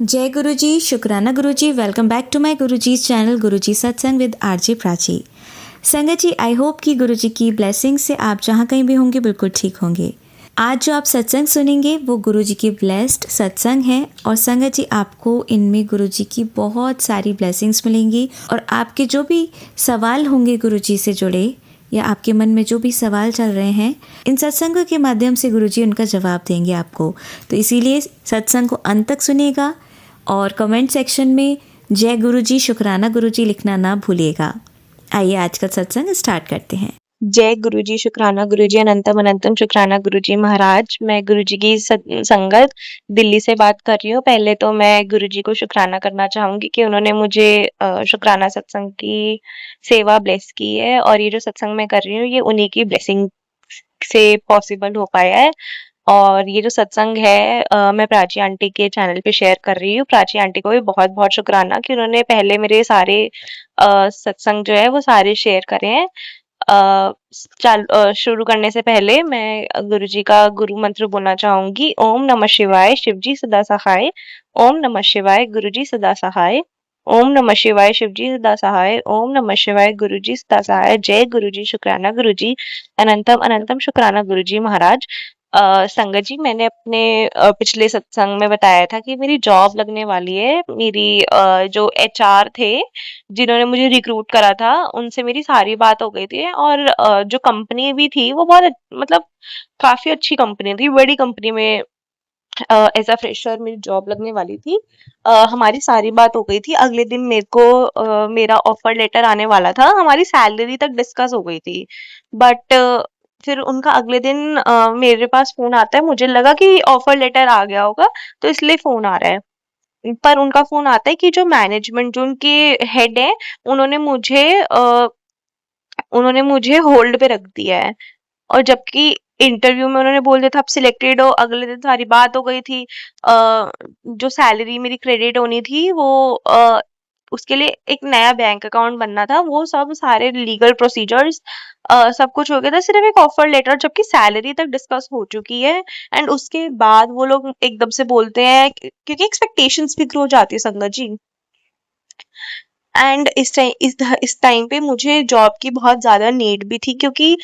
जय गुरुजी, शुक्राना Guruji. Welcome back to my गुरुजी's channel Guruji satsang with RJ Prachi. संगत जी, आई होप कि गुरुजी की ब्लेसिंग से आप जहाँ कहीं भी होंगे बिल्कुल ठीक होंगे। आज जो आप सत्संग सुनेंगे वो गुरुजी की ब्लेस्ड सत्संग है और संगत जी आपको इनमें गुरुजी की बहुत सारी ब्लेसिंग्स मिलेंगी और आपके जो भी सवाल होंगे गुरुजी से जुड़े या आपके मन में जो भी सवाल चल रहे हैं, इन सत्संगों के माध्यम से गुरुजी उनका जवाब देंगे आपको। तो इसीलिए सत्संग को अंत तक सुनिएगा और कमेंट सेक्शन में जय गुरुजी, शुक्राना गुरुजी लिखना ना भूलिएगा। आइए आज का सत्संग स्टार्ट करते हैं। जय गुरुजी, शुक्राना गुरुजी, अनंतम अनंतम शुक्राना गुरुजी महाराज। मैं गुरुजी की संगत दिल्ली से बात कर रही हूँ। पहले तो मैं गुरुजी को शुक्राना करना चाहूंगी कि उन्होंने मुझे शुक्राना सत्संग की सेवा ब्लेस की है और ये जो सत्संग मैं कर रही हूँ ये उन्हीं की ब्लेसिंग से पॉसिबल हो पाया है। और ये जो सत्संग है मैं प्राची आंटी के चैनल पे शेयर कर रही हूँ। प्राची आंटी को भी बहुत बहुत शुक्राना कि उन्होंने पहले मेरे सारे सत्संग जो है वो सारे शेयर करे हैं। शुरू करने से पहले मैं गुरुजी का गुरु मंत्र बोलना चाहूंगी। ओम नमः शिवाय, शिवजी सदा सहाय। ओम नमः शिवाय, गुरुजी सदा सहाय। ओम नमः शिवाय, शिवजी सदा सहाय। ओम नमः शिवाय, गुरुजी सदा सहाय। जय गुरुजी, शुक्राना गुरुजी, अनंतम अनंतम शुक्राना गुरुजी महाराज। संगत जी, मैंने अपने पिछले सत्संग में बताया था कि मेरी जॉब लगने वाली है। मेरी जो एचआर थे जिन्होंने मुझे रिक्रूट करा था उनसे मेरी सारी बात हो गई थी और जो कंपनी भी थी वो बहुत मतलब काफी अच्छी कंपनी थी, बड़ी कंपनी में एज अ फ्रेशर मेरी जॉब लगने वाली थी। हमारी सारी बात हो गई थी। अगले दिन मेरे को मेरा ऑफर लेटर आने वाला था। हमारी सैलरी तक डिस्कस हो गई थी बट फिर उनका अगले दिन मेरे पास फोन आता है। मुझे लगा कि ऑफर लेटर आ गया होगा तो इसलिए फोन आ रहा है, पर उनका फोन आता है कि जो मैनेजमेंट जो उनके हेड है उन्होंने मुझे होल्ड पे रख दिया है। और जबकि इंटरव्यू में उन्होंने बोल दिया था आप सिलेक्टेड हो। अगले दिन सारी बात हो गई थी। जो सैलरी मेरी क्रेडिट होनी थी वो उसके लिए एक नया बैंक अकाउंट बनना था। वो सब सारे लीगल प्रोसीजर्स सब कुछ हो गया था। सिर्फ एक ऑफर लेटर, जबकि सैलरी तक डिस्कस हो चुकी है। एंड उसके बाद वो लोग एकदम से बोलते हैं क्योंकि एक्सपेक्टेशंस भी ग्रो जाती है संगत जी। एंड इस टाइम पे मुझे जॉब की बहुत ज्यादा नीड भी थी क्योंकि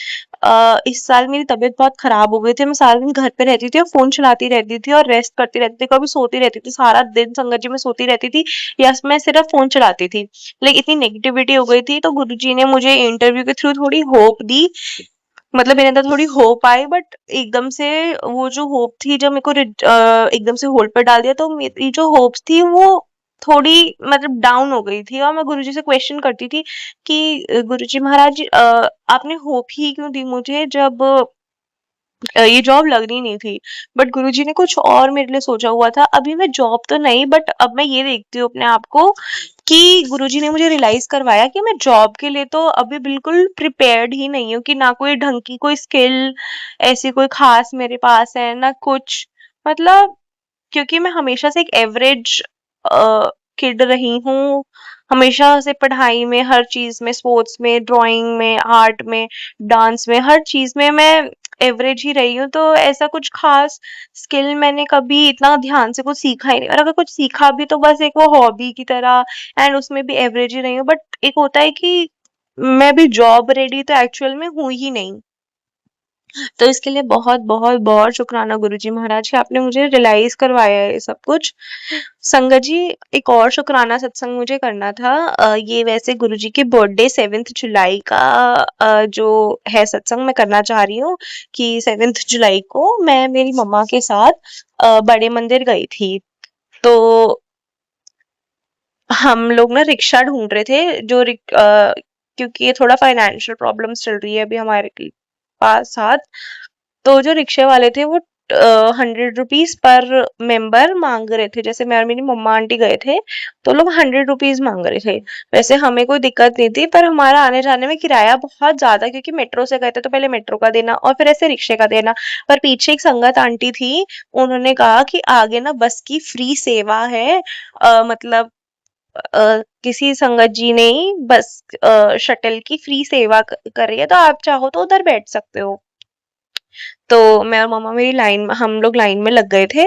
इस साल मेरी तबीयत बहुत खराब हो गई थी। मैं सारा दिन घर पे रहती थी और फोन चलाती रहती थी और रेस्ट करती रहती थी, कभी सोती रहती थी। सारा दिन संगत जी में सोती रहती थी या मैं सिर्फ फोन चलाती थी। लेकिन इतनी नेगेटिविटी हो गई थी तो गुरुजी ने मुझे इंटरव्यू के थ्रू थोड़ी होप दी। मतलब मेरे अंदर थोड़ी होप आई बट एकदम से वो जो होप थी जब मेरे को एकदम से होल्ड पर डाल दिया तो मेरी जो होप्स थी वो थोड़ी मतलब डाउन हो गई थी। और मैं गुरुजी से क्वेश्चन करती थी कि गुरुजी महाराज आपने होप ही क्यों दी मुझे जब ये जॉब लगनी नहीं थी। बट गुरुजी ने कुछ और मेरे लिए सोचा हुआ था। अभी मैं जॉब तो नहीं बट अब मैं ये देखती हूँ अपने आप को कि गुरुजी ने मुझे रियलाइज करवाया कि मैं जॉब के लिए तो अभी बिल्कुल प्रिपेयर्ड ही नहीं हूँ, कि ना कोई ढंग की कोई स्किल ऐसी कोई खास मेरे पास है ना कुछ। मतलब क्योंकि मैं हमेशा से एक एवरेज किड रही हूँ। हमेशा से पढ़ाई में, हर चीज में, स्पोर्ट्स में, ड्राइंग में, आर्ट में, डांस में, हर चीज में मैं एवरेज ही रही हूँ। तो ऐसा कुछ खास स्किल मैंने कभी इतना ध्यान से कुछ सीखा ही नहीं, और अगर कुछ सीखा भी तो बस एक वो हॉबी की तरह। एंड उसमें भी एवरेज ही रही हूँ। बट एक होता है कि मैं भी जॉब रेडी तो एक्चुअल में हूँ ही नहीं। तो इसके लिए बहुत बहुत बहुत शुक्राना गुरुजी महाराज कि आपने मुझे रियलाइज करवाया है ये सब कुछ। संगत जी, एक और शुक्राना सत्संग मुझे करना था। ये वैसे गुरुजी के बर्थडे 7 जुलाई का जो है सत्संग मैं करना चाह रही हूँ कि 7 जुलाई को मैं मेरी मम्मा के साथ बड़े मंदिर गई थी। तो हम लोग ना रिक्शा ढूंढ रहे थे क्योंकि ये थोड़ा फाइनेंशियल प्रॉब्लम्स चल रही है अभी हमारे पास साथ। तो जो रिक्शे वाले थे वो 100 रुपीज पर मेंबर मांग रहे थे। जैसे मैं और मेरी मम्मा आंटी गए थे तो लोग 100 रुपीज मांग रहे थे। वैसे हमें कोई दिक्कत नहीं थी पर हमारा आने जाने में किराया बहुत ज्यादा, क्योंकि मेट्रो से गए थे तो पहले मेट्रो का देना और फिर ऐसे रिक्शे का देना। पर पीछे एक संगत आंटी थी, उन्होंने कहा कि आगे ना बस की फ्री सेवा है। मतलब किसी संगत जी ने ही बस शटल की फ्री सेवा कर रही है तो आप चाहो तो उधर बैठ सकते हो। तो मैं और मम्मा मेरी लाइन हम लोग लाइन में लग गए थे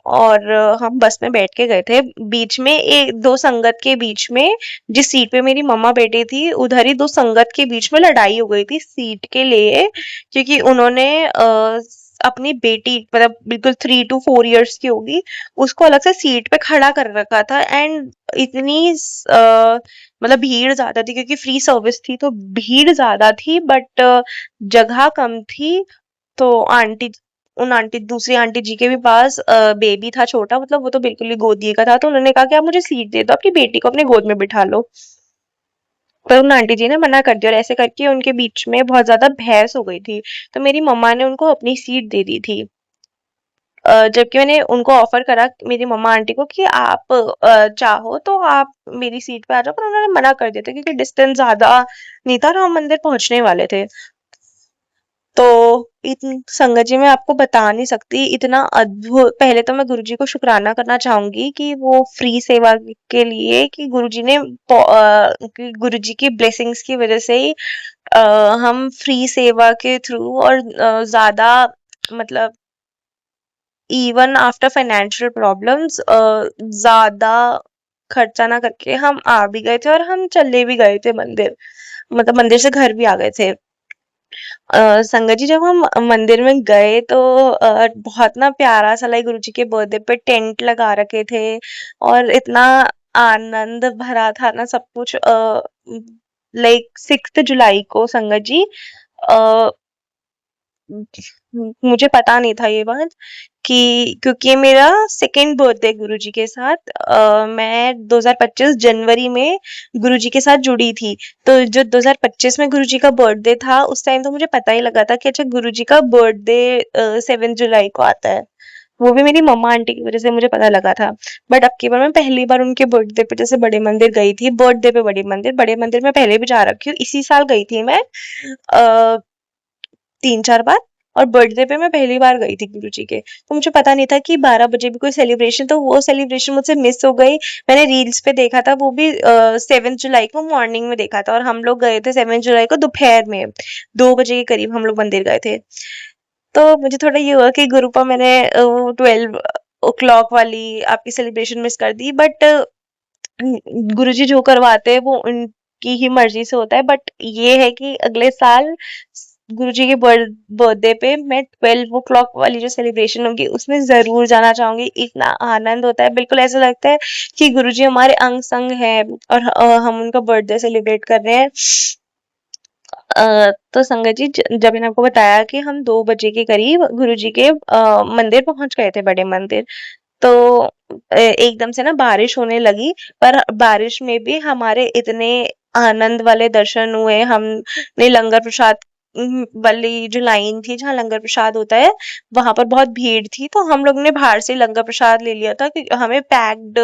और हम बस में बैठ के गए थे। बीच में दो संगत के बीच में जिस सीट पे मेरी मम्मा बैठी थी उधर ही दो संगत के बीच में लड़ाई हो गई थी सीट के लिए, क्योंकि उन्होंने अपनी बेटी मतलब बिल्कुल 3 to 4 years की होगी, उसको अलग से सीट पे खड़ा कर रखा था। एंड इतनी मतलब भीड़ ज्यादा थी क्योंकि फ्री सर्विस थी, तो भीड़ ज्यादा थी बट जगह कम थी। तो उन आंटी दूसरी आंटी जी के भी पास बेबी था छोटा, मतलब वो तो बिल्कुल ही गोदी का था, तो उन्होंने कहा कि आप मुझे सीट दे दो, अपनी बेटी को अपने गोद में बिठा लो। पर उन आंटी जी ने मना कर दिया और ऐसे करके उनके बीच में बहुत ज्यादा बहस हो गई थी। तो मेरी मम्मा ने उनको अपनी सीट दे दी थी। जबकि मैंने उनको ऑफर करा मेरी मम्मा आंटी को कि आप चाहो तो आप मेरी सीट पे आ जाओ, पर उन्होंने मना कर दिया था क्योंकि डिस्टेंस ज्यादा नहीं था और हम मंदिर पहुंचने वाले थे। तो संगत जी मैं आपको बता नहीं सकती, इतना अद्भुत। पहले तो मैं गुरुजी को शुक्राना करना चाहूंगी कि वो फ्री सेवा के लिए, कि गुरुजी ने कि गुरुजी की ब्लेसिंग्स की वजह से ही अ, हम फ्री सेवा के थ्रू और ज्यादा मतलब इवन आफ्टर फाइनेंशियल प्रॉब्लम्स ज्यादा खर्चा ना करके हम आ भी गए थे और हम चले भी गए थे मंदिर, मतलब मंदिर से घर भी आ गए थे। संगत जी जब हम मंदिर में गए तो बहुत ना प्यारा सा लाइक गुरुजी के बर्थडे पे टेंट लगा रखे थे और इतना आनंद भरा था ना सब कुछ। लाइक 6 जुलाई को संगत जी अ, मुझे पता नहीं था ये बात कि क्योंकि ये मेरा सेकंड बर्थडे गुरुजी के साथ, मैं 2025 जनवरी में गुरुजी के साथ जुड़ी थी। तो जो 2025 में गुरुजी का बर्थडे था उस टाइम तो मुझे पता ही लगा था कि अच्छा गुरुजी का बर्थडे 7 जुलाई को आता है। वो भी मेरी मम्मा आंटी की वजह से मुझे पता लगा था। बट अब की बार मैं पहली बार उनके बर्थडे पे जैसे बड़े मंदिर गई थी, बर्थडे पे बड़े मंदिर में पहले भी जा रखी हूँ, इसी साल गई थी मैं 3 4 बार। और बर्थडे पे मैं पहली बार गई थी गुरुजी के, तो मुझे पता नहीं था कि 12 बजे भी कोई सेलिब्रेशन, तो वो सेलिब्रेशन मुझसे मिस हो गई। मैंने रील्स पे देखा था, वो भी 7 जुलाई को मॉर्निंग में देखा था और हम लोग गए थे 7 जुलाई को दोपहर में 2 बजे के करीब हम लोग मंदिर गए थे। तो मुझे थोड़ा ये हुआ कि गुरु पर मैंने 12 o'clock वाली आपकी सेलिब्रेशन मिस कर दी। बट गुरुजी जो करवाते हैं वो उनकी ही मर्जी से होता है। बट ये है कि अगले साल गुरुजी के बर्थडे पे मैं 12 o'clock वाली जो सेलिब्रेशन होगी उसमें जरूर जाना चाहूंगी। इतना आनंद होता है, बिल्कुल ऐसा लगता है कि गुरुजी हमारे अंग संग है और हम उनका बर्थडे सेलिब्रेट कर रहे हैं। तो संगत जी जब मैंने आपको बताया कि हम 2 बजे के करीब गुरुजी के मंदिर पहुंच गए थे, बड़े मंदिर। तो एकदम से ना बारिश होने लगी, पर बारिश में भी हमारे इतने आनंद वाले दर्शन हुए। हमने लंगर प्रसाद वाली जो लाइन थी जहाँ लंगर प्रसाद होता है वहां पर बहुत भीड़ थी, तो हम लोग ने बाहर से लंगर प्रसाद ले लिया था कि हमें पैक्ड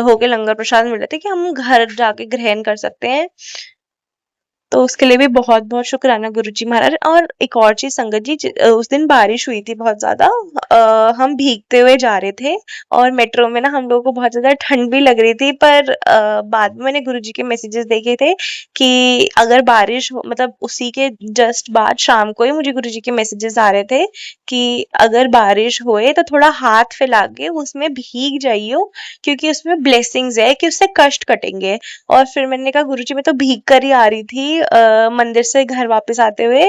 होके लंगर प्रसाद मिल रहे थे कि हम घर जाके ग्रहण कर सकते हैं। तो उसके लिए भी बहुत बहुत शुक्राना गुरुजी महाराज। और एक और चीज संगत जी, उस दिन बारिश हुई थी बहुत ज्यादा। हम भीगते हुए जा रहे थे और मेट्रो में ना हम लोगों को बहुत ज्यादा ठंड भी लग रही थी, पर बाद में मैंने गुरुजी के मैसेजेस देखे थे कि अगर बारिश मतलब उसी के जस्ट बाद शाम को ही मुझे गुरुजी के मैसेजेस आ रहे थे कि अगर बारिश होए तो थोड़ा हाथ फैला के उसमें भीग जाइयो, क्योंकि उसमें ब्लेसिंग्स है कि उससे कष्ट कटेंगे। और फिर मैंने कहा गुरुजी मैं तो भीग कर ही आ रही थी मंदिर से घर वापस आते हुए,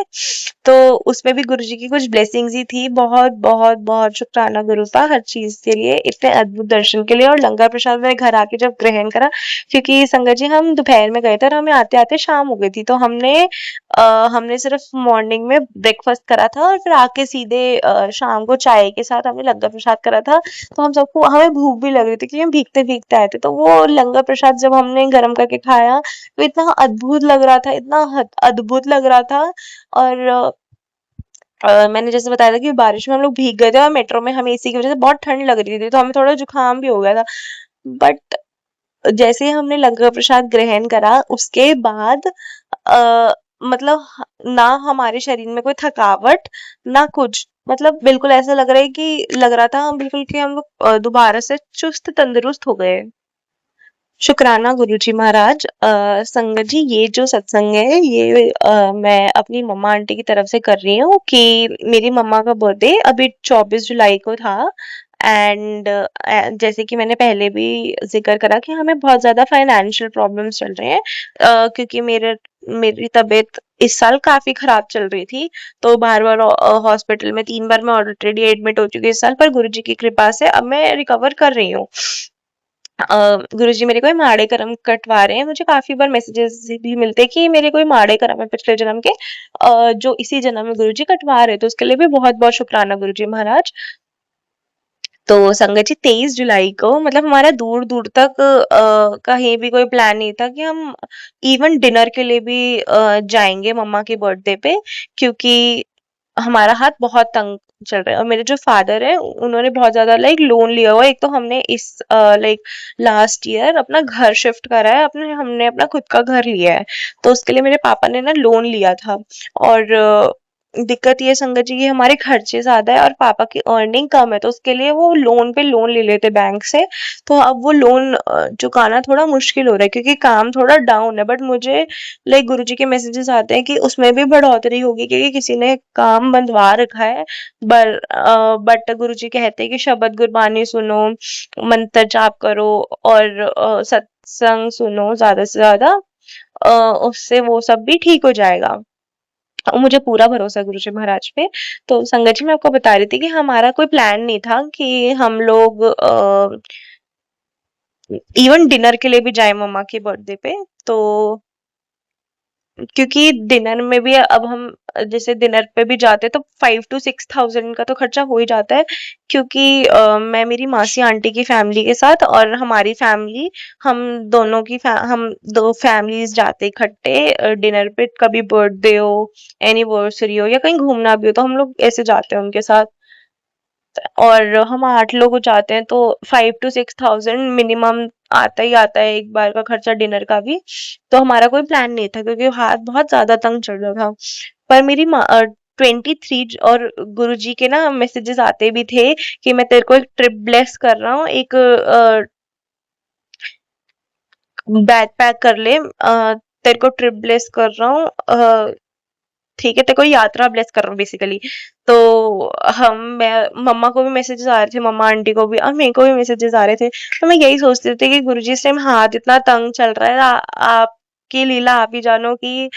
तो उसमें भी गुरुजी की कुछ ब्लेसिंग्स ही थी। बहुत बहुत बहुत शुक्राना गुरु का हर चीज के लिए, इतने अद्भुत दर्शन के लिए। और लंगर प्रसाद मैंने घर आके जब ग्रहण करा, क्योंकि संगत जी हम दोपहर में गए थे और हमें आते आते शाम हो गई थी, तो हमने सिर्फ मॉर्निंग में ब्रेकफास्ट करा था और फिर आके सीधे शाम को चाय के साथ हमने लंगर प्रसाद करा था। तो हम सबको हमें भूख भी लग रही थी क्योंकि हम भीगते भीगते आए थे, तो वो लंगर प्रसाद जब हमने गर्म करके खाया तो इतना अद्भुत लग रहा था, इतना अद्भुत लग रहा था। और मैंने जैसे बताया था कि बारिश में हम लोग भीग गए थे और मेट्रो में हमें एसी की वजह से बहुत ठंड लग रही थी, तो हमें थोड़ा जुकाम भी हो गया था। बट जैसे ही हमने लंगर प्रसाद ग्रहण करा उसके बाद आ, मतलब ना हमारे शरीर में कोई थकावट ना कुछ, मतलब बिल्कुल ऐसा लग रहा था हम बिल्कुल कि हम लोग दोबारा से चुस्त तंदुरुस्त हो गए। शुक्राना गुरुजी महाराज। संगत जी, ये जो सत्संग है ये मैं अपनी मम्मा आंटी की तरफ से कर रही हूँ कि मेरी मम्मा का बर्थडे अभी 24 जुलाई को था। एंड जैसे कि मैंने पहले भी जिक्र करा कि हमें बहुत ज्यादा फाइनेंशियल प्रॉब्लम्स चल रहे हैं, क्योंकि मेरी तबीयत इस साल काफी खराब चल रही थी। तो बार बार हॉस्पिटल में 3 बार मैं ऑलरेडी एडमिट हो चुकी इस साल, पर गुरुजी की कृपा से अब मैं रिकवर कर रही हूँ। गुरुजी मेरे कोई माड़े कर्म कटवा रहे हैं। मुझे काफी बार मैसेजेस भी मिलते हैं कि मेरे कोई माड़े कर्म है पिछले जन्म के, जो इसी जन्म में गुरुजी कटवा रहे हैं। तो उसके लिए भी बहुत बहुत शुक्राना गुरुजी महाराज। तो संगत जी, 23 जुलाई को मतलब हमारा दूर दूर तक कहीं भी कोई प्लान नहीं था कि हम इवन डिनर के लिए भी जाएंगे मम्मा के बर्थडे पे, क्योंकि हमारा हाथ बहुत तंग चल रहा है। और मेरे जो फादर है उन्होंने बहुत ज्यादा लाइक लोन लिया हुआ है। एक तो हमने इस लाइक लास्ट ईयर अपना घर शिफ्ट करा है, हमने अपना खुद का घर लिया है। तो उसके लिए मेरे पापा ने ना लोन लिया था। और दिक्कत ये संगत जी, ये हमारे खर्चे ज्यादा है और पापा की अर्निंग कम है, तो उसके लिए वो लोन पे लोन ले लेते बैंक से। तो अब वो लोन चुकाना थोड़ा मुश्किल हो रहा है, क्योंकि काम थोड़ा डाउन है। बट मुझे लाइक गुरुजी के मैसेजेस आते हैं कि उसमें भी बढ़ोतरी होगी, क्योंकि किसी ने काम बंधवा रखा है। बट गुरुजी कहते हैं कि शब्द गुरबानी सुनो, मंत्र जाप करो और सत्संग सुनो ज्यादा से ज्यादा, अ, उससे वो सब भी ठीक हो जाएगा। और मुझे पूरा भरोसा है गुरुजी महाराज पे। तो संगत जी, मैं आपको बता रही थी कि हमारा कोई प्लान नहीं था कि हम लोग इवन डिनर के लिए भी जाए मम्मा के बर्थडे पे। तो क्योंकि डिनर में भी अब हम जैसे डिनर पे भी जाते तो 5 to 6 thousand का तो खर्चा हो ही जाता है, क्योंकि मैं मेरी मासी आंटी की फैमिली के साथ और हमारी फैमिली, हम दो फैमिलीज जाते इकट्ठे डिनर पे। कभी बर्थडे हो, एनिवर्सरी हो, या कहीं घूमना भी हो, तो हम लोग ऐसे जाते हैं उनके साथ। और हम 8 लोग हो जाते हैं, तो 5 to 6 thousand मिनिमम आता ही आता है एक बार का खर्चा डिनर का भी। तो हमारा कोई प्लान नहीं था, क्योंकि हाथ बहुत ज्यादा तंग चल रहा था। पर मेरी 23 और गुरुजी के ना मैसेजेस आते भी थे कि मैं तेरे को एक ट्रिप ब्लेस कर रहा हूँ, एक बैग पैक कर ले, तेरे को ट्रिप ब्लेस कर रहा हूँ, ठीक है, तेरे को यात्रा ब्लेस कर रहा हूँ बेसिकली। तो मैं मम्मा को भी मैसेजेस आ रहे थे, मम्मा आंटी को भी, और मेरे को भी मैसेजेस आ रहे थे। तो मैं यही सोचती थी कि गुरुजी इस टाइम हाथ इतना तंग चल रहा है, आपकी लीला आप ही जानो कि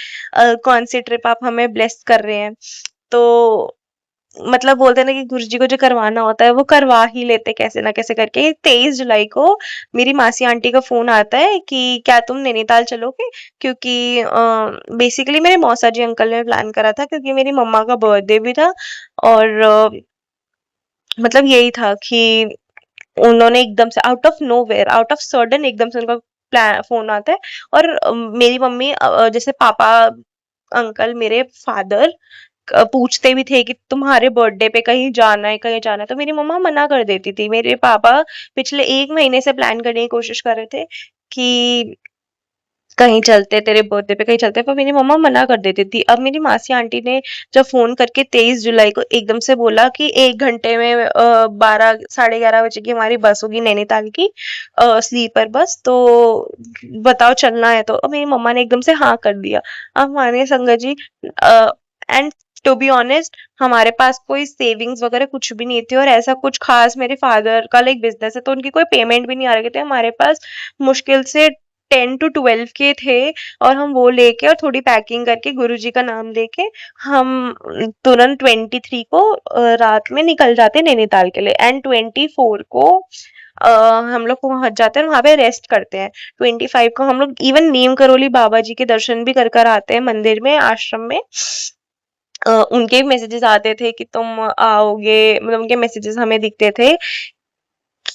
कौन सी ट्रिप आप हमें ब्लेस कर रहे हैं। तो मतलब बोलते हैं ना कि गुरुजी को जो करवाना होता है वो करवा ही लेते कैसे ना कैसे करके। 23 जुलाई को मेरी मासी आंटी का फोन आता है कि क्या तुम नैनीताल चलोगे, क्योंकि बेसिकली मेरे मौसा जी अंकल ने प्लान करा था, क्योंकि मेरी मम्मा का बर्थडे भी था। और मतलब यही था कि उन्होंने एकदम से out of nowhere, out of sudden एकदम से उनका प्लान फोन आता है। और मेरी मम्मी जैसे पापा अंकल मेरे फादर पूछते भी थे कि तुम्हारे बर्थडे पे कहीं जाना है, कहीं जाना है, तो मेरी मम्मा मना कर देती थी। मेरे पापा पिछले 1 महीने से प्लान करने की कोशिश कर रहे थे कि कहीं चलते, तेरे बर्थडे पे कहीं चलते, पर मेरी मम्मा मना कर देती थी। अब मेरी मासी आंटी ने जब फोन करके 23 जुलाई को एकदम से बोला कि 1 घंटे में 12 साढ़े 11 बजे की हमारी बस होगी नैनीताल की, स्लीपर बस, तो बताओ चलना है। तो अब मेरी मम्मा ने एकदम से हाँ कर दिया। अब मानिए संगत जी, एंड टू बी ऑनेस्ट, हमारे पास कोई सेविंग्स वगैरह कुछ भी नहीं थी, और ऐसा कुछ खास मेरे फादर का लाइक बिजनेस है, तो उनकी कोई पेमेंट भी नहीं आ रही थी। हमारे पास मुश्किल से 10 to 12 के थे, और हम वो लेके और थोड़ी पैकिंग करके गुरुजी का नाम लेके हम तुरंत 23 को रात में निकल जाते नैनीताल के लिए। एंड 24 को हम लोग पहुंच जाते हैं, वहां पे रेस्ट करते हैं। 25 को हम लोग इवन नीम करोली बाबा जी के दर्शन भी कर कर आते हैं मंदिर में, आश्रम में। उनके भी मैसेजेस आते थे कि तुम आओगे, मतलब उनके मैसेजेस हमें दिखते थे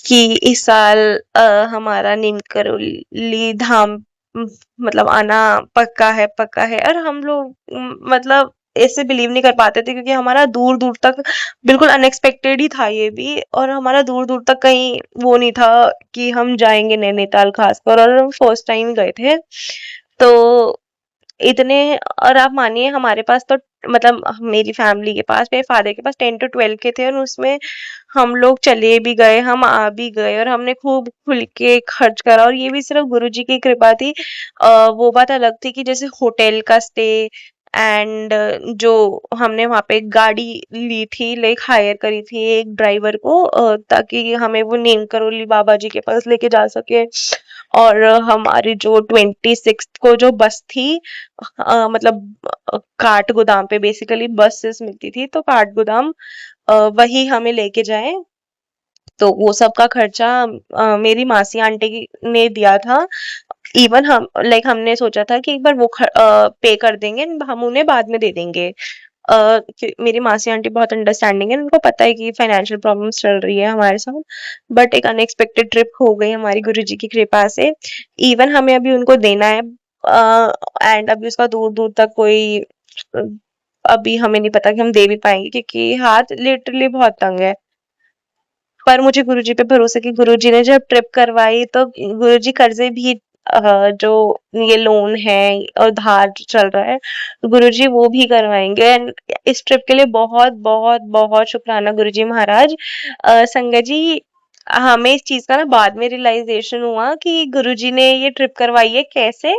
कि इस साल हमारा नीम करोली धाम मतलब आना पक्का है, पक्का है। और हम लोग मतलब ऐसे बिलीव नहीं कर पाते थे, क्योंकि हमारा दूर दूर तक बिल्कुल अनएक्सपेक्टेड ही था ये भी, और हमारा दूर दूर तक कहीं वो नहीं था कि हम जाएंगे नैनीताल खासकर, और हम फर्स्ट टाइम गए थे। तो इतने, और आप मानिए हमारे पास तो मतलब मेरी फैमिली के पास, मेरे फादर के पास 10 to 12 के थे, और उसमें हम लोग चले भी गए, हम आ भी गए, और हमने खूब खुल के खर्च करा, और ये भी सिर्फ गुरुजी की कृपा थी। वो बात अलग थी कि जैसे होटल का स्टे एंड जो हमने वहाँ पे गाड़ी ली थी, लाइक हायर करी थी एक ड्राइवर को, ताकि हमें वो नीम करोली बाबा जी के पास लेके जा सके। और हमारी जो 26 को जो बस थी, मतलब काठ गोदाम पे बेसिकली बसेस मिलती थी, तो काठ गोदाम वही हमें लेके जाए, तो वो सब का खर्चा मेरी मासी आंटी ने दिया था। इवन हम लाइक हमने सोचा था कि एक बार वो पे कर देंगे, हम उन्हें बाद में दे देंगे। मेरी मासी आंटी बहुत अंडरस्टैंडिंग है, उनको पता है कि फाइनेंशियल प्रॉब्लम्स चल रही है हमारे साथ, बट एक अनएक्सपेक्टेड ट्रिप हो गई हमारी गुरुजी की कृपा से। इवन हमें अभी उनको देना है, एंड अभी उसका दूर दूर तक कोई अ, अभी हमें नहीं पता कि हम दे भी पाएंगे, क्योंकि हाथ लिटरली बहुत तंग है। पर मुझे गुरुजी पे भरोसा कि गुरुजी ने जब ट्रिप करवाई, तो गुरुजी कर्जे भी जो ये लोन है और धार जो चल रहा है, गुरुजी वो भी करवाएंगे। एंड इस ट्रिप के लिए बहुत बहुत बहुत शुक्राना गुरुजी महाराज। संगत जी, हमें इस चीज का ना बाद में रियलाइजेशन हुआ कि गुरुजी ने ये ट्रिप करवाई है कैसे।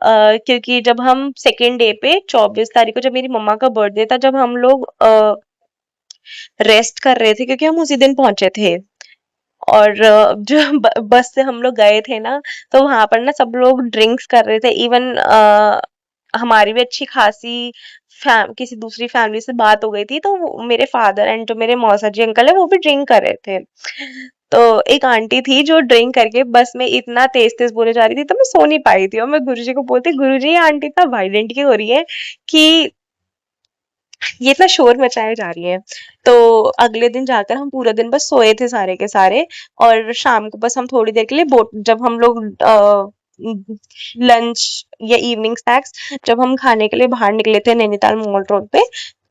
क्योंकि जब हम सेकेंड डे पे 24 तारीख को, जब मेरी मम्मा का बर्थडे था, जब हम लोग रेस्ट कर रहे थे, क्योंकि हम उसी दिन पहुंचे थे, और जो बस से हम लोग गए थे ना, तो वहां पर ना सब लोग ड्रिंक्स कर रहे थे। इवन हमारी भी अच्छी खासी किसी दूसरी फैमिली से बात हो गई थी, तो मेरे फादर एंड जो मेरे मौसा जी अंकल है वो भी ड्रिंक कर रहे थे। तो एक आंटी थी जो ड्रिंक करके बस में इतना तेज तेज बोले जा रही थी, तो मैं सो नहीं पाई थी, और मैं गुरुजी को बोलती, गुरुजी ये आंटी इतना वायलेंट क्यों हो रही है कि ये इतना शोर मचाए जा रही है। तो अगले दिन जाकर हम पूरा दिन बस सोए थे सारे के सारे, और शाम को बस हम थोड़ी देर के लिए बोट, जब हम लोग लंच या इवनिंग स्नैक्स जब हम खाने के लिए बाहर निकले थे नैनीताल मॉल रोड पे,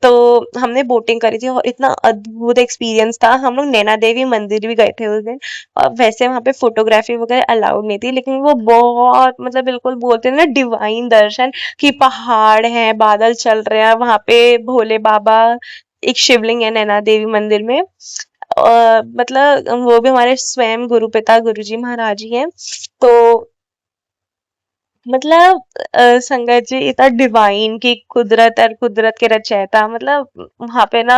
तो हमने बोटिंग करी थी, और इतना अद्भुत एक्सपीरियंस था। हम लोग नैना देवी मंदिर भी गए थे उस दिन, और वैसे वहां पे फोटोग्राफी वगैरह अलाउड नहीं थी, लेकिन वो बहुत मतलब बिल्कुल बोलते हैं ना डिवाइन दर्शन, कि पहाड़ हैं, बादल चल रहे हैं वहां पे, भोले बाबा, एक शिवलिंग है नैना देवी मंदिर में, मतलब वो भी हमारे स्वयं गुरु पिता गुरुजी महाराज ही हैं। तो मतलब संगत जी इतना डिवाइन की कुदरत और कुदरत के रचयिता, मतलब वहां पे ना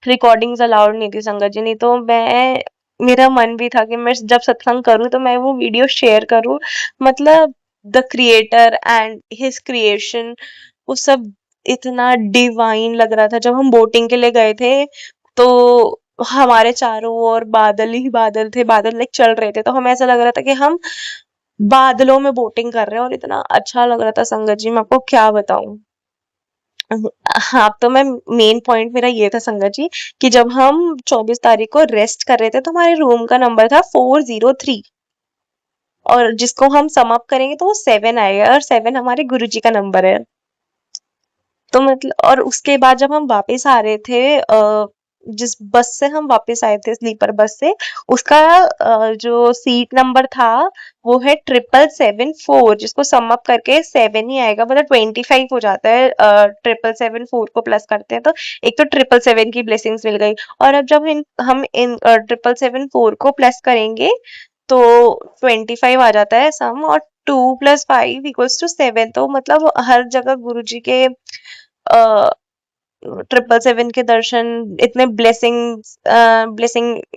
रिकॉर्डिंग्स अलाउड नहीं थी संगत जी, नहीं तो मैं, मेरा मन भी था कि मैं जब सत्संग करूँ तो मैं वो वीडियो शेयर करूँ। मतलब the creator and his creation, वो सब इतना डिवाइन लग रहा था। जब हम बोटिंग के लिए गए थे, तो हमारे चारों ओर बादल ही बादल थे, बादल लाइक चल रहे थे, तो हमें ऐसा लग रहा था कि हम बादलों में बोटिंग कर रहे हैं, और इतना अच्छा लग रहा था संगत जी, मैं आपको क्या बताऊं। हाँ, तो मैं, मेन पॉइंट मेरा ये था संगत जी, कि जब हम 24 तारीख को रेस्ट कर रहे थे, तो हमारे रूम का नंबर था 403, और जिसको हम सम अप करेंगे तो वो 7 आएगा, और 7 हमारे गुरुजी का नंबर है। तो मतलब, और उसके बाद जब हम वापस आ रहे थे, जिस बस से हम वापस आए थे स्लीपर बस से, उसका जो सीट नंबर था वो है 7774, जिसको सम अप करके 7 ही आएगा, मतलब 25 हो जाता है। 7774 को प्लस करते हैं तो एक तो 777 की ब्लेसिंग्स मिल गई। और अब जब हम इन 7774 को प्लस करेंगे, तो 25 आ जाता है सम, और 2 + 5 = 7, तो मतलब हर जगह गुरुजी के 777 के दर्शन, इतने ब्लेसिंग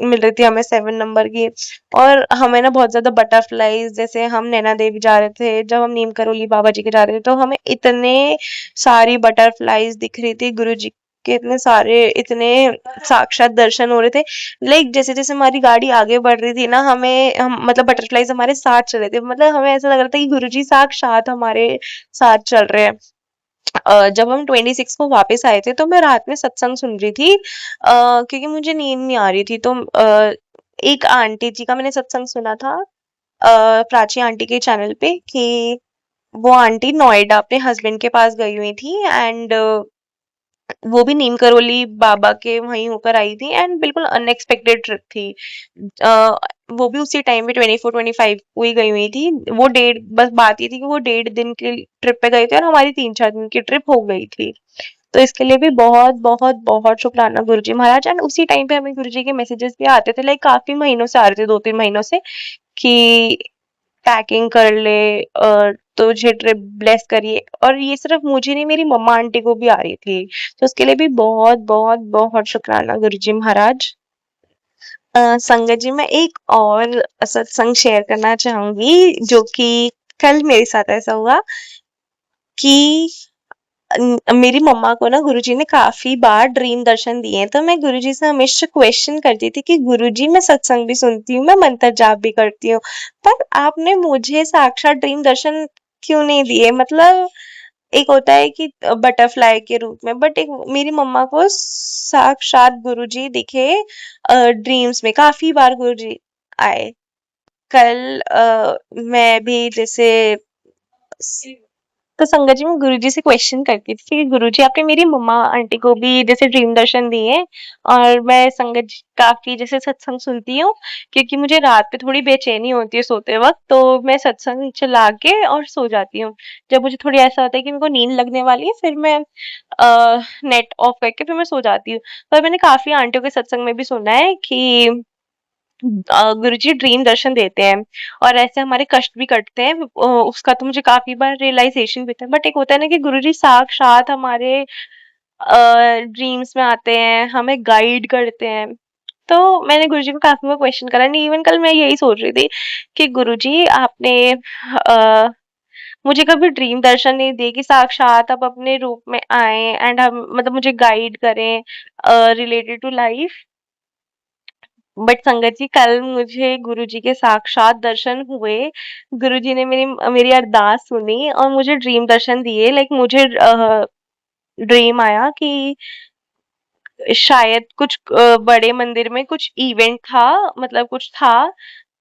मिल रही थी हमें 7 नंबर की। और हमें ना बहुत ज्यादा बटरफ्लाईज, जैसे हम नैना देवी जा रहे थे, जब हम नीम करोली बाबा जी के जा रहे थे, तो हमें इतने सारी बटरफ्लाईज दिख रही थी, गुरु जी के इतने सारे, इतने साक्षात दर्शन हो रहे थे। लाइक जैसे जैसे हमारी गाड़ी आगे बढ़ रही थी ना, हम मतलब बटरफ्लाईज हमारे साथ चल रहे थे, मतलब हमें ऐसा लग रहा था कि गुरुजी साक्षात हमारे साथ चल रहे हैं। जब हम 26 को वापस आए थे, तो मैं रात में सत्संग सुन रही थी, क्योंकि मुझे नींद नहीं आ रही थी, तो एक आंटी जी का मैंने सत्संग सुना था, प्राची आंटी के चैनल पे, कि वो आंटी नोएडा अपने हस्बैंड के पास गई हुई थी, एंड वो भी नीम करोली बाबा के वहीं होकर आई थी एंड बिल्कुल अनएक्सपेक्टेड ट्रिप थी। अ, वो भी उसी टाइम में 24-25 को ही गई हुई थी। वो डेढ़ बस बात ये थी कि वो 1.5 दिन की ट्रिप पे गए थे और हमारी 3-4 दिन की ट्रिप हो गई थी। तो इसके लिए भी बहुत बहुत बहुत शुक्राना गुरुजी महाराज। एंड उसी टाइम पे हमें गुरुजी के मैसेजेस भी आते थे, लाइक काफी महीनों से आ रहे थे, 2-3 महीनों से, कि पैकिंग कर ले, तुझे ट्रिप ब्लेस करिए। और ये सिर्फ मुझे नहीं, मेरी मम्मा आंटी को भी आ रही थी। तो उसके लिए भी बहुत बहुत बहुत शुक्राना गुरुजी महाराज। संगत जी, मैं एक और सत्संग शेयर करना चाहूंगी जो कि कल मेरे साथ ऐसा हुआ कि मेरी मम्मा को ना गुरुजी ने काफी बार ड्रीम दर्शन दिए हैं। तो मैं गुरुजी से हमेशा क्वेश्चन करती थी कि गुरुजी, मैं सत्संग भी सुनती हूँ, मैं मंत्र जाप भी करती हूँ, पर आपने मुझे साक्षात ड्रीम दर्शन क्यों नहीं दिए? मतलब एक होता है कि बटरफ्लाई के रूप में, बट एक मेरी मम्मा को साक्षात गुरुजी दिखे ड्रीम्स में, काफी बार गुरुजी आए। कल मैं भी जैसे तो संगत जी, मैं गुरुजी से क्वेश्चन करती थी कि गुरुजी, आपने मेरी मम्मा आंटी को भी जैसे ड्रीम दर्शन दिए हैं। और मैं संगत जी काफी जैसे सत्संग सुनती हूँ, क्योंकि मुझे रात पे थोड़ी बेचैनी होती है सोते वक्त, तो मैं सत्संग चला के और सो जाती हूँ। जब मुझे थोड़ी ऐसा होता है कि मेरे को नींद लगने वाली है, फिर मैं नेट ऑफ करके फिर मैं सो जाती हूँ। पर मैंने काफी आंटियों के सत्संग में भी सुना है कि गुरुजी ड्रीम दर्शन देते हैं और ऐसे हमारे कष्ट भी कटते हैं। उसका तो मुझे काफी बार रियलाइजेशन भी था, बट एक होता है ना कि गुरुजी साक्षात हमारे ड्रीम्स में आते हैं, हमें गाइड करते हैं। तो मैंने गुरुजी को काफी बार क्वेश्चन करा, नहीं इवन कल मैं यही सोच रही थी कि गुरुजी, आपने मुझे कभी ड्रीम दर्शन नहीं दिए कि साक्षात आप अपने रूप में आए एंड हम मतलब मुझे गाइड करें रिलेटेड टू लाइफ। बट संगत जी, कल मुझे गुरुजी के साक्षात दर्शन हुए। गुरुजी ने मेरी मेरी अरदास सुनी और मुझे ड्रीम दर्शन दिए। लाइक मुझे ड्रीम आया कि शायद कुछ बड़े मंदिर में कुछ इवेंट था, मतलब कुछ था,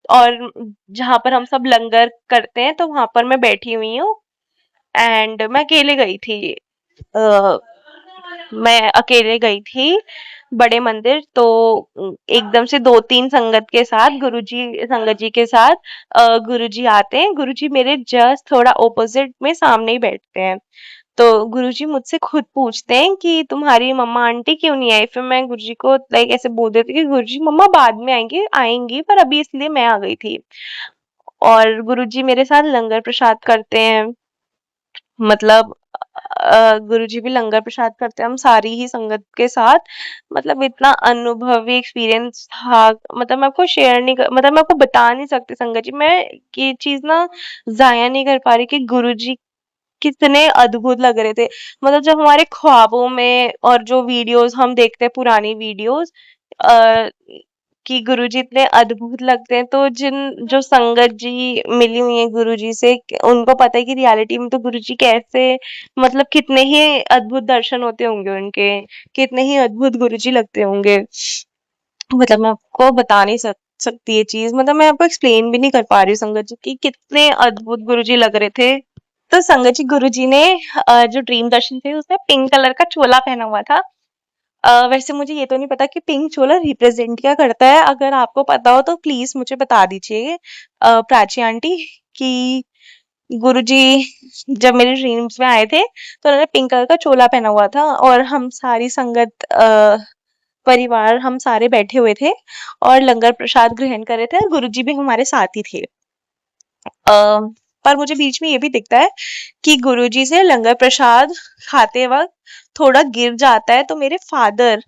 और जहां पर हम सब लंगर करते हैं, तो वहां पर मैं बैठी हुई हूँ एंड मैं अकेले गई थी। अ, मैं अकेले गई थी बड़े मंदिर, तो एकदम से 2-3 संगत के साथ गुरुजी संगत जी के साथ गुरुजी आते हैं। गुरुजी मेरे जस्ट थोड़ा ऑपोजिट में सामने ही बैठते हैं। तो गुरुजी मुझसे खुद पूछते हैं कि तुम्हारी मम्मा आंटी क्यों नहीं आई? फिर मैं गुरुजी को लाइक ऐसे बोल देती हूँ कि गुरुजी, मम्मा बाद में आएंगी आएंगी, पर अभी इसलिए मैं आ गई थी। और गुरुजी मेरे साथ लंगर प्रसाद करते हैं। मतलब गुरुजी भी लंगर प्रसाद करते हैं हम सारी ही संगत के साथ। मतलब इतना अनुभवी एक्सपीरियंस था, मतलब मैं आपको शेयर नहीं कर, मतलब मैं आपको बता नहीं सकती संगत जी, मैं ये चीज ना जाया नहीं कर पा रही कि गुरुजी कितने अद्भुत लग रहे थे। मतलब जब हमारे ख्वाबों में और जो वीडियोस हम देखते हैं, पुरानी वीडियोस, आ, कि गुरुजी इतने अद्भुत लगते हैं, तो जिन जो संगत जी मिली हुई है गुरुजी से, उनको पता है कि रियलिटी में तो गुरुजी कैसे, मतलब कितने ही अद्भुत दर्शन होते होंगे उनके, कितने ही अद्भुत गुरुजी लगते होंगे। मतलब मैं आपको बता नहीं सकती ये चीज, मतलब मैं आपको एक्सप्लेन भी नहीं कर पा रही हूँ संगत जी कि कितने अद्भुत गुरुजी लग रहे थे। तो संगत जी, गुरुजी ने जो ड्रीम दर्शन थे उसमें पिंक कलर का चोला पहना हुआ था। वैसे मुझे ये तो नहीं पता कि पिंक चोला रिप्रेजेंट क्या करता है। अगर आपको पता हो तो प्लीज मुझे बता दीजिए प्राची आंटी, कि गुरुजी जब मेरे ड्रीम्स में आए थे तो उन्होंने पिंक कलर का चोला पहना हुआ था और हम सारी संगत परिवार हम सारे बैठे हुए थे और लंगर प्रसाद ग्रहण कर रहे थे और गुरुजी भी हमारे साथ ही थे। अ, पर मुझे बीच में ये भी दिखता है कि गुरुजी से लंगर प्रसाद खाते वक्त थोड़ा गिर जाता है, तो मेरे फादर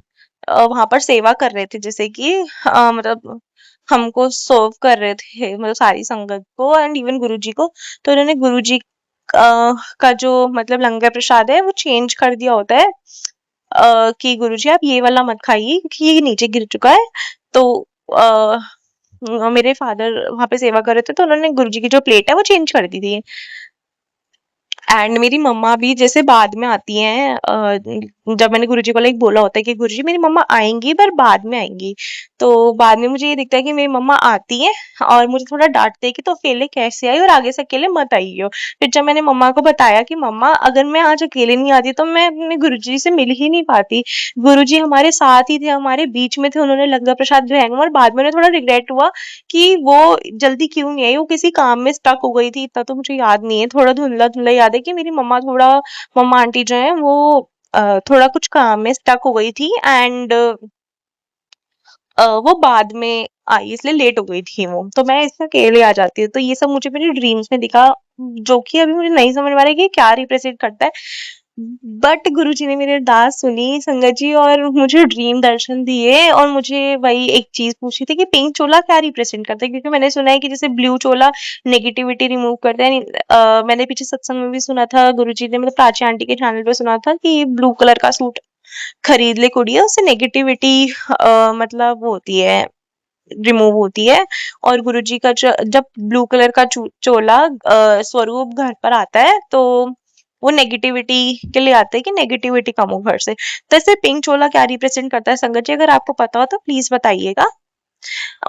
वहां पर सेवा कर रहे थे, जैसे कि मतलब हमको सर्व कर रहे थे, मतलब सारी संगत को एंड इवन गुरुजी को। तो उन्होंने गुरुजी का जो मतलब लंगर प्रसाद है वो चेंज कर दिया होता है, कि गुरुजी आप ये वाला मत खाइए क्योंकि ये नीचे गिर चुका है। तो आ, मेरे फादर वहां पे सेवा कर रहे थे, तो उन्होंने गुरुजी की जो प्लेट है वो चेंज कर दी थी। एंड मेरी मम्मा भी जैसे बाद में आती हैं, जब मैंने गुरुजी को लाइक बोला होता है कि गुरुजी मेरी मम्मा आएंगी पर बाद में आएंगी, तो बाद में मुझे ये दिखता है कि मेरी मम्मा आती है और मुझे थोड़ा डांटते हैं कि तो अकेले कैसे आई और आगे से अकेले मत आइयो। फिर जब मैंने मम्मा को बताया कि मम्मा अगर मैं आज अकेले नहीं आती तो मैं अपने गुरुजी से मिल ही नहीं पाती, गुरुजी हमारे साथ ही थे, हमारे बीच में थे, उन्होंने लंगर प्रसाद ग्रहण, और बाद में उन्हें थोड़ा रिग्रेट हुआ कि वो जल्दी क्यों नहीं आई, वो किसी काम में स्टक हो गई थी, इतना तो मुझे याद नहीं है, थोड़ा धुंधला धुंधला याद है कि मेरी मम्मा आंटी जो है वो थोड़ा कुछ काम में स्टक हो गई थी, एंड वो बाद में आई, इसलिए लेट हो गई थी वो, तो मैं इसमें अकेले आ जाती हूँ। तो ये सब मुझे मेरे ड्रीम्स में दिखा, जो कि अभी मुझे नहीं समझ में आ रहा है कि क्या रिप्रेजेंट करता है, बट गुरुजी ने मेरी अरदास सुनी संगत जी, और मुझे ड्रीम दर्शन दिए, और मुझे वही एक चीज पूछी थी कि पिंक चोला क्या रिप्रेजेंट करता है, क्योंकि मैंने सुना है कि जैसे ब्लू चोला नेगेटिविटी रिमूव करता है। मैंने पीछे सत्संग में भी सुना था, गुरुजी ने मतलब प्राची आंटी के चैनल पे सुना था कि ब्लू कलर का सूट खरीद ले कुड़िया, उससे नेगेटिविटी मतलब वो होती है, रिमूव होती है। और गुरुजी का जब ब्लू कलर का चोला स्वरूप घर पर आता है, तो वो नेगेटिविटी के लिए आता है कि नेगेटिविटी कम हो घर से। तो ऐसे पिंक चोला क्या रिप्रेजेंट करता है संगत जी, अगर आपको पता हो तो प्लीज बताइएगा।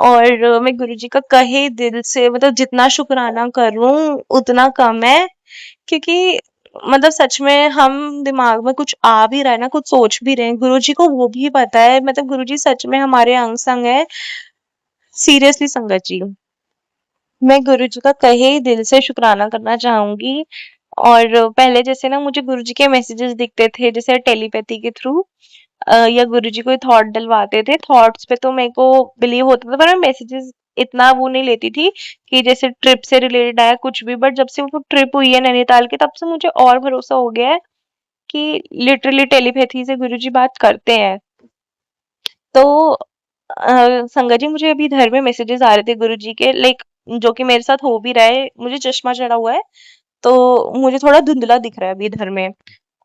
और मैं गुरुजी का कहे दिल से मतलब जितना शुक्राना करूं उतना कम है, क्योंकि मतलब सच में हम दिमाग में कुछ आ भी रहा है ना, कुछ सोच भी रहे हैं, गुरुजी को वो भी पता है, मतलब गुरुजी सच में हमारे अंग संग है, सीरियसली संगत जी। मैं गुरुजी का कहे दिल से शुक्राना करना चाहूंगी। और पहले जैसे ना मुझे गुरुजी के मैसेजेस दिखते थे जैसे टेलीपैथी के थ्रू, या गुरुजी कोई थॉट डलवाते थे, थॉट्स पे तो मेरे को बिलीव होता था, पर मैं मैसेजेस इतना वो नहीं लेती थी कि जैसे ट्रिप से रिलेटेड आया कुछ भी, बट जब से वो ट्रिप हुई है नैनीताल की, तब से मुझे और भरोसा हो गया है कि लिटरली टेलीपैथी से गुरुजी बात करते हैं। तो संगत जी मुझे अभी घर में मैसेजेस आ रहे थे गुरुजी के, लाइक जो कि मेरे साथ हो भी रहा है, मुझे चश्मा चढ़ा हुआ है, तो मुझे थोड़ा धुंधला दिख रहा है अभी इधर में,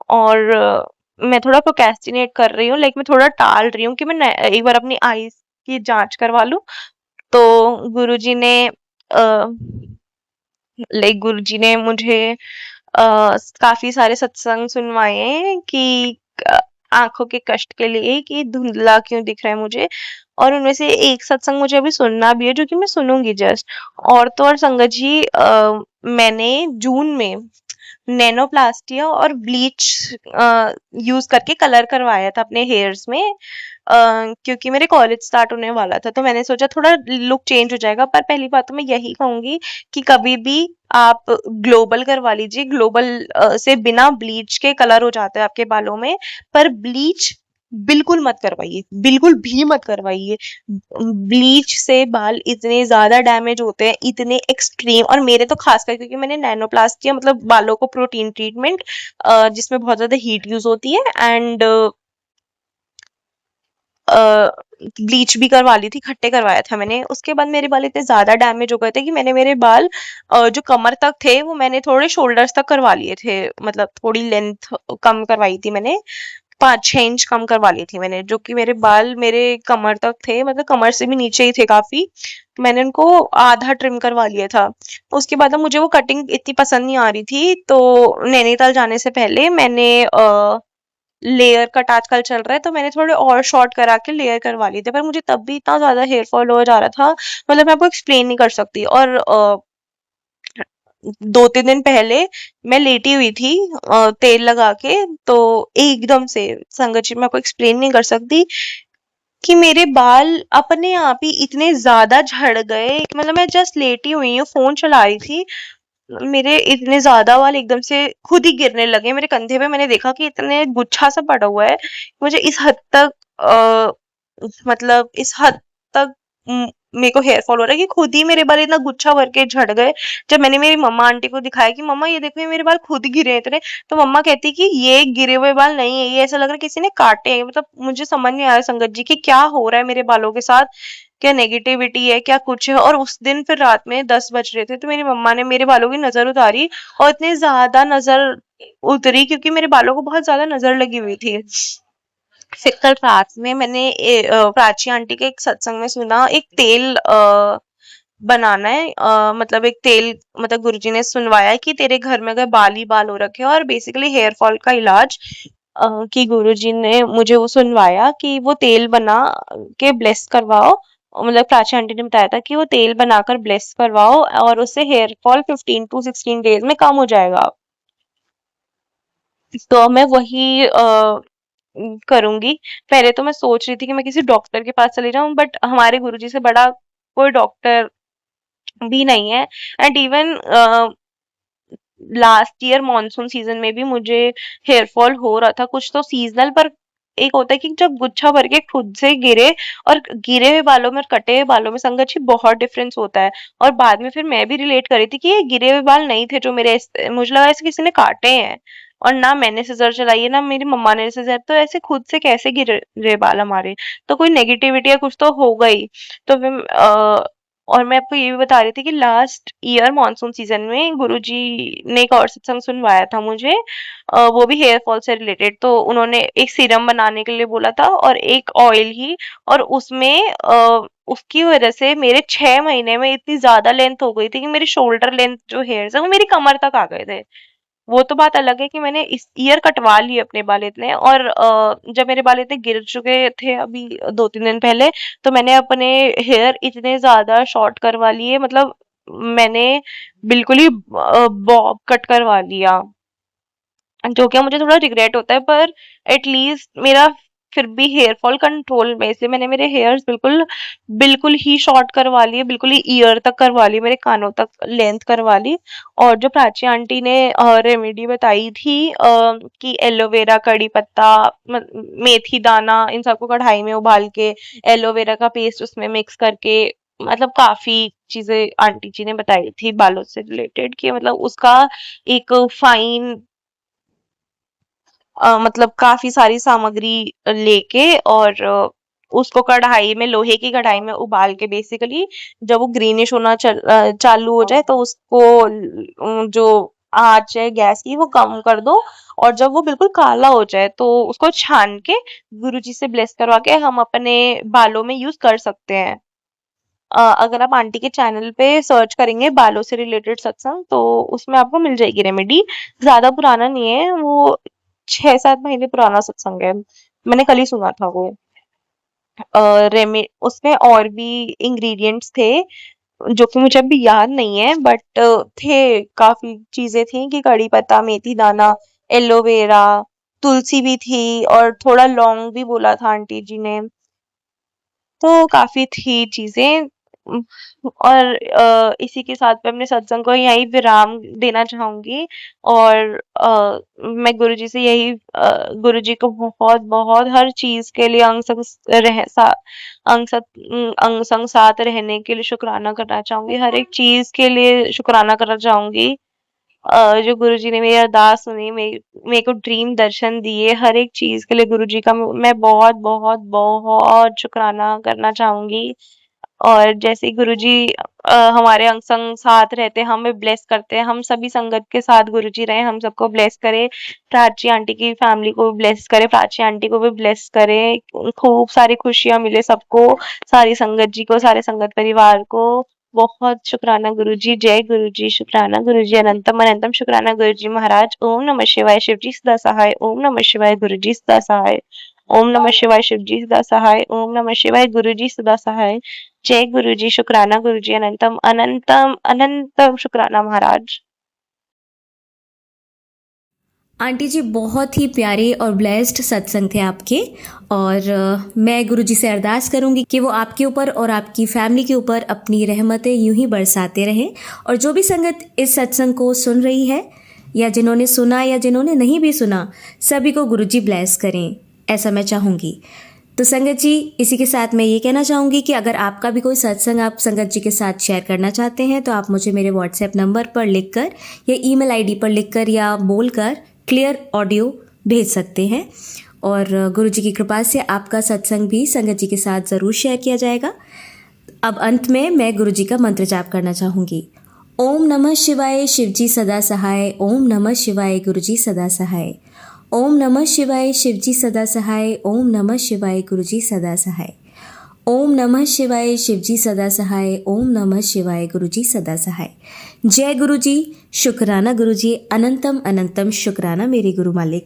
और मैं थोड़ा प्रोक्रेस्टिनेट कर रही हूँ, लाइक मैं थोड़ा टाल रही हूँ कि मैं एक बार अपनी आईज की जांच करवा लूं। तो गुरुजी ने गुरुजी ने मुझे काफी सारे सत्संग सुनवाए हैं कि अ, आंखों के कष्ट के लिए कि धुंधला क्यों दिख रहा है मुझे, और उनमें से एक सत्संग मुझे अभी सुनना भी है जो कि मैं सुनूंगी जस्ट। और तो और संगत जी मैंने जून में नैनोप्लास्टिया और ब्लीच यूज करके कलर करवाया था अपने हेयर्स में, क्योंकि मेरे कॉलेज स्टार्ट होने वाला था, तो मैंने सोचा थोड़ा लुक चेंज हो जाएगा। पर पहली बात तो मैं यही कहूंगी कि कभी भी आप ग्लोबल करवा लीजिए, ग्लोबल से बिना ब्लीच के कलर हो जाता है आपके बालों में, पर ब्लीच बिल्कुल मत करवाइए, बिल्कुल भी मत करवाइए। ब्लीच से बाल इतने ज्यादा डैमेज होते हैं, इतने एक्सट्रीम, और मेरे तो खासकर क्योंकि मैंने नैनोप्लास्टिया मतलब बालों को प्रोटीन ट्रीटमेंट जिसमें बहुत ज्यादा हीट यूज होती है, एंड ब्लीच भी करवा ली थी, खट्टे करवाया था मैंने, उसके बाद मेरे बाल इतने ज्यादा डैमेज हो गए थे कि मैंने मेरे बाल जो कमर तक थे वो मैंने थोड़े शोल्डर्स तक करवा लिए थे, मतलब थोड़ी लेंथ कम करवाई थी मैंने, 5-6 इंच कम करवा ली थी मैंने, जो कि मेरे बाल मेरे कमर तक थे, मतलब कमर से भी नीचे ही थे काफी, तो मैंने उनको आधा ट्रिम करवा लिया था। उसके बाद अब मुझे वो कटिंग इतनी पसंद नहीं आ रही थी, तो नैनीताल जाने से पहले मैंने लेयर कट आजकल चल रहा है, तो मैंने थोड़े और शॉर्ट करा के लेयर करवा लिए थे, पर मुझे तब भी इतना ज्यादा हेयर फॉल हो जा रहा था, मतलब मैं आपको एक्सप्लेन नहीं कर सकती। और 2-3 दिन पहले मैं लेटी हुई थी तेल लगा के, तो एकदम से संगत जी मैं आपको एक्सप्लेन नहीं कर सकती कि मेरे बाल अपने आप ही इतने ज्यादा झड़ गए, मतलब मैं जस्ट लेटी हुई हूँ फोन चला रही थी, मेरे इतने ज्यादा बाल एकदम से खुद ही गिरने लगे मेरे कंधे पे, मैंने देखा कि इतने गुच्छा सा पड़ा हुआ है, मुझे इस हद तक मतलब इस हद तक मेरे को हेयर फॉल हो रहा है कि खुद ही मेरे बाल इतना गुच्छा भर के झड़ गए। जब मैंने मेरी मम्मा आंटी को दिखाया कि मम्मा ये देखो ये मेरे बाल खुद गिरे हैं इतने, तो मम्मा कहती कि ये गिरे हुए बाल नहीं है, ये ऐसा लग रहा है किसी ने काटे हैं, मतलब मुझे समझ नहीं आ रहा संगत जी कि क्या हो रहा है मेरे बालों के साथ, क्या नेगेटिविटी है क्या कुछ है। और उस दिन फिर रात में 10 बज रहे थे, तो मेरी मम्मा ने मेरे बालों की नजर उतारी, और इतनी ज्यादा नजर उतरी क्योंकि मेरे बालों को बहुत ज्यादा नजर लगी हुई थी। फिर कल रात में मैंने प्राची आंटी के एक सत्संग में सुना, एक तेल बनाना है, मतलब एक तेल, मतलब गुरुजी ने सुनवाया कि तेरे घर में अगर बाल ही बाल हो रखे हैं, और बेसिकली हेयर फॉल का इलाज कि गुरुजी ने मुझे वो सुनवाया कि वो तेल बना के ब्लेस करवाओ। मतलब प्राची आंटी ने बताया था कि वो तेल बनाकर ब्लेस करवाओ और उससे हेयर फॉल 15 to 16 डेज में कम हो जाएगा। तो मैं वही करूंगी। पहले तो मैं सोच रही थी कि मैं किसी डॉक्टर के पास चली जाऊं, बट हमारे गुरुजी से बड़ा कोई डॉक्टर भी नहीं है। And even last year monsoon season में भी मुझे हेयर फॉल हो रहा था, कुछ तो सीजनल, पर एक होता है कि जब गुच्छा भर के खुद से गिरे, और गिरे हुए बालों में और कटे हुए बालों में संगत जी बहुत डिफरेंस होता है। और बाद में फिर मैं भी रिलेट कर रही थी कि ये गिरे हुए बाल नहीं थे जो मेरे, मुझे लगा ऐसे किसी ने काटे हैं। और ना मैंने सिजर चलाई है, ना मेरी मम्मा ने सिजर, तो ऐसे खुद से कैसे गिरे रे बाल हमारे। तो कोई नेगेटिविटी या कुछ तो हो गई। तो फिर और मैं आपको ये भी बता रही थी कि लास्ट ईयर मॉनसून सीजन में गुरुजी ने एक और सत्संग सुनवाया था मुझे, वो भी हेयर फॉल से रिलेटेड। तो उन्होंने एक सीरम बनाने के लिए बोला था और एक ऑयल ही, और उसमें उसकी वजह से मेरे 6 महीने में इतनी ज्यादा लेंथ हो गई थी कि मेरी शोल्डर लेंथ जो हेयर है वो मेरी कमर तक आ गए थे। वो तो बात अलग है कि मैंने इस ईयर कटवा लिए अपने बाल इतने, और जब मेरे बाल इतने गिर चुके थे अभी 2-3 दिन पहले, तो मैंने अपने हेयर इतने ज्यादा शॉर्ट करवा लिए, मतलब मैंने बिल्कुल ही बॉब कट करवा लिया, जो कि मुझे थोड़ा रिग्रेट होता है, पर एटलीस्ट मेरा फिर भी हेयर फॉल कंट्रोल में से मैंने मेरे हेयर्स बिल्कुल बिल्कुल ही शॉर्ट करवा लिए, बिल्कुल ही ईयर तक करवा ली, मेरे कानों तक लेंथ करवा ली। और जो प्राची आंटी ने रेमेडी बताई थी कि एलोवेरा, कड़ी पत्ता, मेथी दाना, इन सबको कढ़ाई में उबाल के एलोवेरा का पेस्ट उसमें मिक्स करके, मतलब काफी चीजें आंटी जी ने बताई थी बालों से रिलेटेड, कि मतलब उसका एक फाइन, मतलब काफी सारी सामग्री लेके, और उसको कढ़ाई में, लोहे की कढ़ाई में उबाल के, बेसिकली जब वो ग्रीनिश होना चालू हो जाए तो उसको जो आंच है गैस की वो कम कर दो, और जब वो बिल्कुल काला हो जाए तो उसको छान के गुरुजी से ब्लेस करवा के हम अपने बालों में यूज कर सकते हैं। अगर आप आंटी के चैनल पे सर्च करेंगे बालों से रिलेटेड सत्संग, तो उसमें आपको मिल जाएगी रेमेडी। ज्यादा पुराना नहीं है वो, 6-7 महीने पुराना सत्संग है, मैंने कल ही सुना था वो। रेमे उसमें और भी इंग्रेडिएंट्स थे जो कि मुझे अभी याद नहीं है, बट थे, काफी चीजें थी कि कड़ी पत्ता, मेथी दाना, एलोवेरा, तुलसी भी थी, और थोड़ा लौंग भी बोला था आंटी जी ने। तो काफी थी चीजें। उम, और इसी के साथ मैं अपने सत्संग को यहीं विराम देना चाहूंगी। और मैं गुरुजी से यही, गुरुजी को बहुत बहुत हर चीज के लिए अंग संग साथ रहने के लिए शुक्राना करना चाहूंगी, हर एक चीज के लिए शुक्राना करना चाहूंगी। जो गुरुजी ने मेरी अरदास सुनी, मेरे को ड्रीम दर्शन दिए, हर एक चीज के लिए गुरुजी का मैं बहुत बहुत बहुत शुक्राना करना चाहूंगी। और जैसे गुरुजी हमारे अंग संग साथ रहते हैं, हमें ब्लेस करते हैं, हम सभी संगत के साथ गुरुजी रहे, हम सबको ब्लेस करे। प्राची आंटी की फैमिली को भी ब्लेस करे, प्राची आंटी को भी ब्लेस करे, खूब सारी खुशियां मिले सबको, सारी संगत जी को, सारे संगत परिवार को। बहुत शुक्राना गुरुजी, जय गुरुजी, शुक्राना गुरुजी, अनंतम अनंतम शुक्राना गुरुजी महाराज। ओम नमः शिवाय, शिवजी सदा सहाय। ओम नमः शिवाय, गुरुजी सदा सहाय। ओम नमः शिवाय, शिवजी सदा सहाय। ओम नमः शिवाय, गुरुजी सदा सहाय। जय गुरुजी, शुक्राना गुरुजी, अनंतम अनंतम अनंतम शुक्राना महाराज। आंटी जी बहुत ही प्यारे और ब्लेस्ड सत्संग थे आपके। और मैं गुरुजी से अरदास करूंगी कि वो आपके ऊपर और आपकी फैमिली के ऊपर अपनी रहमतें यूं ही बरसाते रहें। और जो भी संगत इस सत्संग को सुन रही है, या जिन्होंने सुना या जिन्होंने नहीं भी सुना, सभी को गुरुजी ब्लेस करें, ऐसा मैं चाहूँगी। तो संगत जी, इसी के साथ मैं ये कहना चाहूँगी कि अगर आपका भी कोई सत्संग आप संगत जी के साथ शेयर करना चाहते हैं, तो आप मुझे मेरे व्हाट्सएप नंबर पर लिखकर या ईमेल आईडी पर लिखकर या बोलकर क्लियर ऑडियो भेज सकते हैं। और गुरुजी की कृपा से आपका सत्संग भी संगत जी के साथ ज़रूर शेयर किया जाएगा। अब अंत में मैं गुरुजी का मंत्र जाप करना चाहूँगी। ओम नमः शिवाय, शिवजी सदा सहाय। ओम नमः शिवाय, गुरुजी सदा सहाय। ओम नमः शिवाय, शिवजी सदा सहाय। ओम नमः शिवाय, गुरुजी सदा सहाय। ओम नमः शिवाय, शिवजी सदा सहाय। ओम नमः शिवाय, गुरुजी सदा सहाय। जय गुरुजी, शुक्राना गुरुजी, अनंतम अनंतम शुक्राना मेरे गुरु मालिक।